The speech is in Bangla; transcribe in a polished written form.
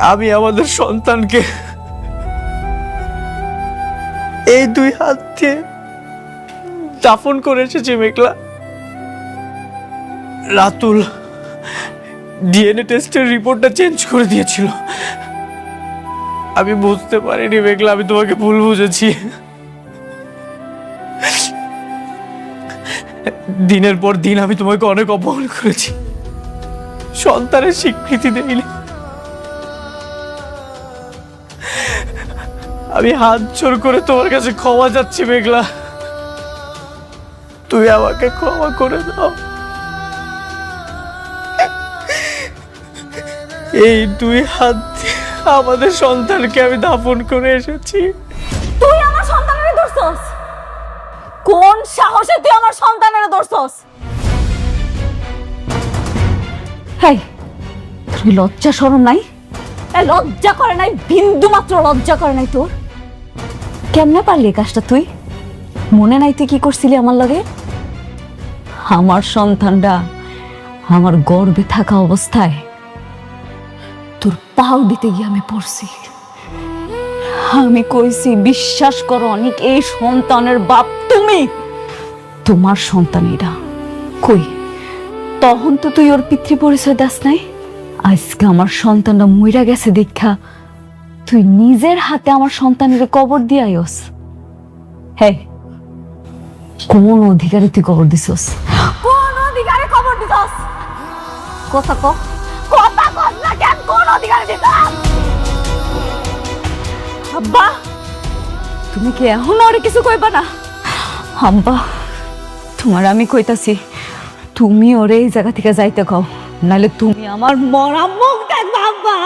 আমি আমাদের সন্তানকে এই দুই হাত দিয়ে দাফন করে এসেছি মেঘলা। রাতুল ডিএনএ টেস্টের রিপোর্টটা চেঞ্জ করে দিয়েছিল। আমি বুঝতে পারিনি মেঘলা, আমি তোমাকে ভুল বুঝেছি। দিনের পর দিন আমি তোমাকে অনেক অপমান করেছি, সন্তানের স্বীকৃতি দেইনি। আমি হাত জোর করে তোমার কাছে ক্ষমা চাচ্ছি মেঘলা, তুই আমাকে ক্ষমা করে দাও। এই দুই হাত দিয়ে আমাদের সন্তানকে আমি দাফন করে এসেছি। তুই আমার সন্তানের দোষছস? কোন সাহসে তুই আমার সন্তানের দোষছস? হেই, তুই লজ্জা শরম নাই? লজ্জা করে নাই, বিন্দু মাত্র লজ্জা করে নাই তোর? কেমনে পারলি এই কাজটা তুই? মনে নাই তুই কি করছিলি আমার লগে? আমার সন্তানটা আমার গর্ভে থাকা অবস্থায় তোর পাও দিতে গিয়ে আমি পড়ছি। আমি কইছি বিশ্বাস করো অনেক, এই সন্তানের বাপ তুমি, তোমার সন্তান এরা। কই তখন তো তুই ওর পিতৃ পরিচয় দাস নাই। আজকে আমার সন্তানটা মইরা গেছে দেখা তুই নিজের হাতে আমার সন্তানের কবর দিয়ে আইস। হ্যাঁ, কোন অধিকারে তুই কবর দিছস? কোন অধিকারে কবর দিছস? কথা ক, কথা কস না কেন? কোন অধিকারে দিছস? আব্বা, তুমি কি এখন আর কিছু কইবা না? আব্বা, তোমার আমি কইতাছি, তুমি ওরে এই জায়গা থেকে যাইতে কও, নাহলে তুমি আমার মরা মুখ দেখবা। আব্বা।